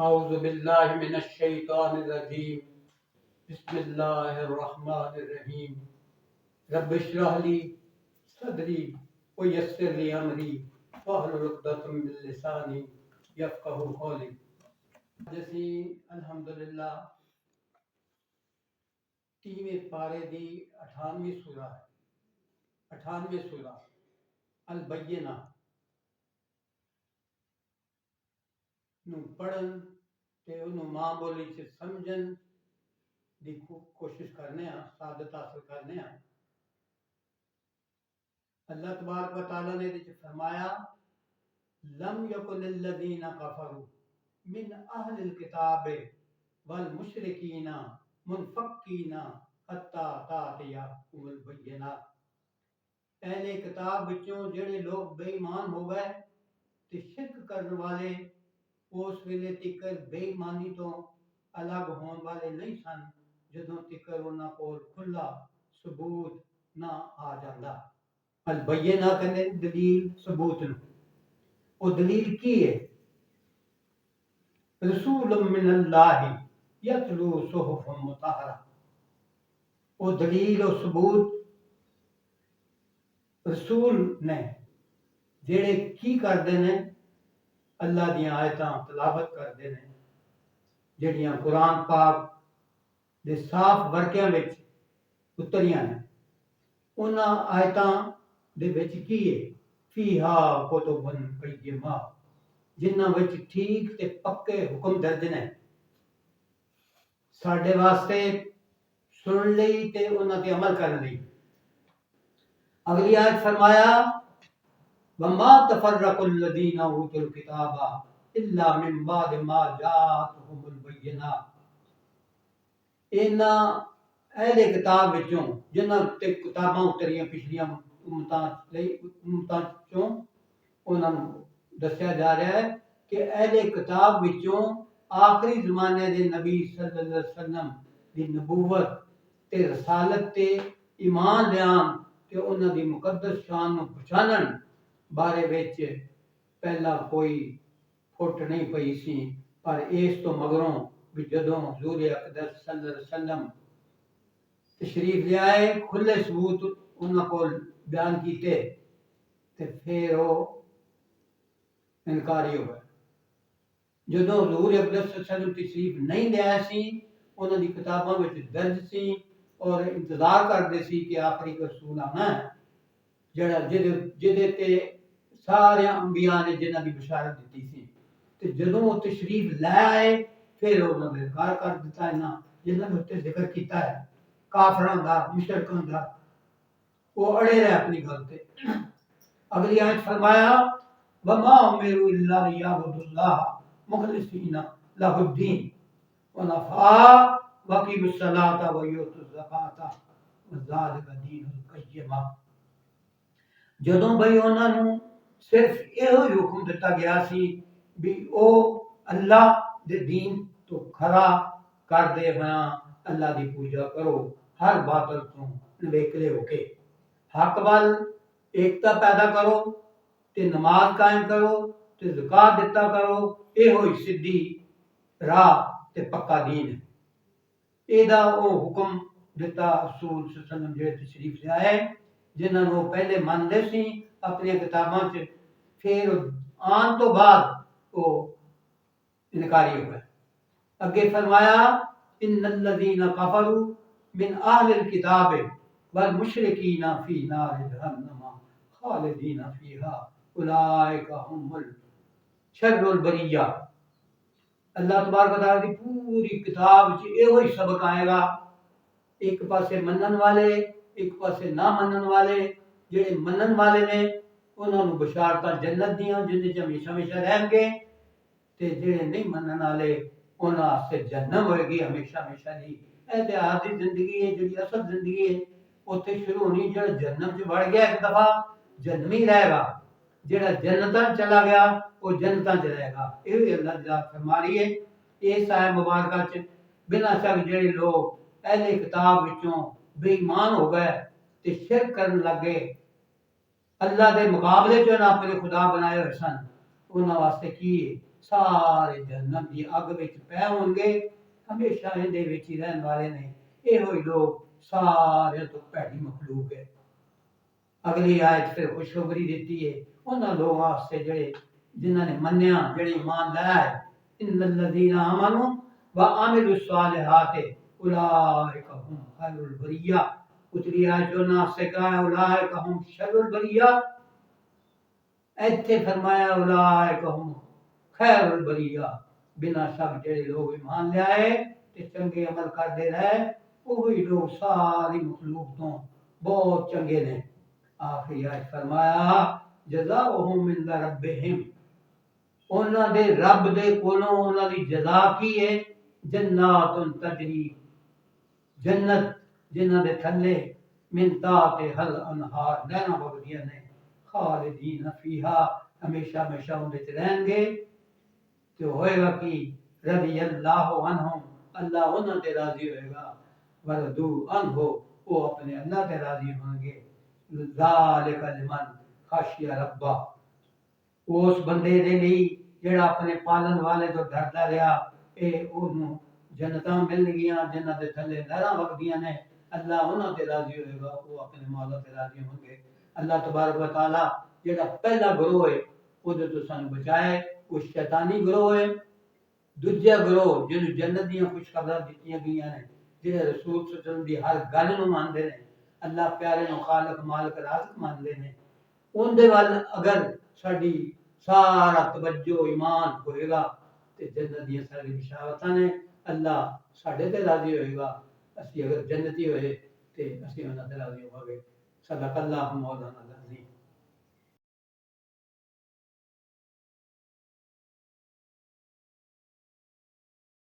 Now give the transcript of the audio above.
اعوذ باللہ من الشیطان الرجیم بسم اللہ الرحمن الرحیم رب اشرح لی صدری ویسر لی امری واحلل عقدۃ من لسانی یفقہوا قولی۔ جیسی الحمدللہ 3ویں پارے دی 98ویں سورہ ہے، 98ویں سورہ البینہ نو پڑھن تے انہوں ماں بولی سے سمجھن دی کوشش کرنے ہیں، سعادت حاصل کرنے ہیں۔ اللہ تبارک و تعالیٰ نے فرمایا لم یکن الذین کفروا من اہل الکتاب والمشرکین منفکین حتی تأتیہم البینہ۔ اہل کتاب بچوں جڑے لوگ بے ایمان ہو گئے تے شرک کرنے والے اس ویلے تکر بے ایمانی تو الگ ہون والے نہیں سن جدوں تکر انہاں کول کھلا ثبوت نہ آ جاندا۔ البینہ کہنے دلیل ثبوت نو، وہ دلیل کی ہے؟ رسول من اللہ یتلو صحف مطہرہ، وہ دلیل و ثبوت رسول نے جڑے کی کردے نے اللہ دیاں آیتاں تلاوت کردے نے جڑیاں قرآن پاک دے صاف ورقیاں وچ اتریاں نے۔ انہاں آیتاں دے وچ کی ہے فیہا کتب قیمہ، جنہاں وچ ٹھیک تے پکے حکم درج نے ساڈے واسطے سن لئی تے انہاں تے عمل کرن لئی۔ اگلی آیت فرمایا وما تفرق الذین اوتوا الکتاب الا من بعد ما جاءتهم البینہ۔ انہاں اہل کتاب وچوں جنہاں تے کتاباں اتریاں پچھلیاں امتاں چوں انہاں نوں دسیا جا رہا ہے کہ اہل کتاب وچوں آخری زمانے دے نبی صلی اللہ علیہ وسلم دی نبوت تے رسالت تے ایمان لیان تے انہاں دی مقدس شان نوں پہچانن بارے وچ پہلا کوئی پھٹ نہیں پئی سی، پر اس تو مگروں بھی جدوں حضور اقدس صلی اللہ علیہ وسلم تشریف لے آئے کھلے ثبوت انہاں کول بیان کیتے تے پھر وہ انکاری ہو گئے۔ جدوں حضور اقدس صلی اللہ علیہ وسلم تشریف نہیں لے آئے سی انہاں دی کتاباں وچ درج سی اور انتظار کردے سی کہ آخری رسول آنا ہے جڑا جدے تے سارے انبیاء نے جنہاں دی بشارت دیتی سی، تے جدوں وہ تشریف لے آئے پھر انہاں نے انکار کر دیتا ہے نا جنہاں نے اتنے ذکر کیتا ہے کافراں دا مشرکاں دا، وہ اڑے رہے اپنی گل تے۔ اگلی آیت فرمایا وما امروا الا ليعبدوا الله مخلصین لہ الدین ونفعا وقیموا الصلاۃ ویؤتوا الزکاۃ وذلک دین القیمہ۔ جدوں بھئی انہاں نوں صرف یہ حکم دیتا گیا سی بھی او اللہ دے دین تو کھرا کر دے ہویاں اللہ دی پوجا کرو، ہر باطل تو نویکلے ہو کے حق وال ایکتا پیدا کرو تے نماز قائم کرو تے زکات دیتا کرو، یہ ہوئی سدھی راہ تے پکا دین ہے۔ ایدہ او حکم دیتا رسول صلی اللہ علیہ وسلم جڑے تشریف لے آئے جنہاں نوں پہلے مندے سی اپنی کتاباں چ، پھر آن تو بعد وہ انکاری ہو گئے۔ اگے فرمایا ان الذین کفروا من اہل الکتاب والمشرکین فی نار جہنم خالدین فیہا اولئک هم شر البریہ۔ اللہ تبارک و تعالیٰ کی پوری کتاب وچ یہ وہی سبق آئے گا، ایک پاسے منن والے ایک پاسے نہ منن والے، جڑے منن والے نے انہاں نوں بشارتاں جنت دیاں جنہاں چ ہمیشہ ہمیشہ رہن گے، تے جڑے نہیں منن والے انہاں واسطے جہنم ہوئے گی ہمیشہ ہمیشہ دی۔ اے تے عارضی زندگی ہے جڑی اصل زندگی ہے اوتھے شروع ہونی، جڑا جہنم چ وڑ گیا ایک دفعہ جہنمی رہے گا، جڑا جنتاں چلا گیا وہ جنتاں چ رہے گا۔ یہ اللہ کی ذات فرما رہی ہے اس آیت مبارکہ چ بلا شک جڑے لوگ اہل کتاب وچوں بے ایمان ہو گئے تے شرک کرن لگے، اللہ دے مقابلے چ نہ اپنے خدا بنائے ہوئے سن، انہاں واسطے کی سارے جہنم دی اگ وچ پے ہونگے ہمیشہ اندے وچ ہی رہن والے نے یہ ہوئی لوگ سارے تو پیڑی مخلوق ہے اگلی آیت پھر خوشخبری دیتی ہے انہاں لوگاں واسطے جڑے جنہاں نے منیا جڑے ایمان لایا ہے ان الذین آمنوا وعملوا الصالحات اولئک هم خیر البریہ اتری آیت جو ناس سے کہا ہے اولئک هم شر البریہ ایتھے فرمایا اولئک هم خیر البریہ بنا شک جڑے لوگ ایمان لے آئے تے چنگے عمل کرتے رہے وہی لوگ ساری مخلوق تو بہت چنگے نے آخری آیت فرمایا جزاؤہم من ربہم انہاں دے رب دے کولوں انہاں دی جزا کی ہے جنات تجری جنت جنہاں دے تھلے من تحتہا الانہار نہراں بگدیاں نے خالدین فیہا ہمیشہ ہمیشہ ان وچ رہیں گے تو ہوئے گا کہ رضی اللہ عنہم اللہ انہاں تے راضی ہوئے گا وردو عنہ وہ اپنے اللہ تے راضی ہوں گے ذالک لمن خشی ربہ اس بندے دے لیے جڑا اپنے پالن والے تو ڈردا رہا اے اونوں جنتاں مل گیاں جنہاں دے تھلے نہراں وگدیاں نے اللہ انہاں تے راضی ہوئے گا وہ اپنے مولا تے راضی ہوں گے اللہ تبارک و تعالی جڑا پہلا گروہ ہے وہ تو سانو بچائے وہ شیطانی گروہ ہے دوجا گروہ جنہوں جنت دیاں خوشخبریاں دتیاں گئیاں نے جڑے رسول صلی اللہ علیہ وسلم دی ہر گل نوں مانتے ہیں اللہ پیارے نو خالق مالک رازق مانتے ہیں ان دے وال اگر ساڈی سارا توجہ ایمان ہوئے گا تے جنت دیاں ساری بشارتاں نے اللہ ساڈے تے راضی ہوئے گا اسی اگر جنتی ہوئے تے اسی انہاں تے راضی ہوواں گے صدق اللہ مولانا العظیم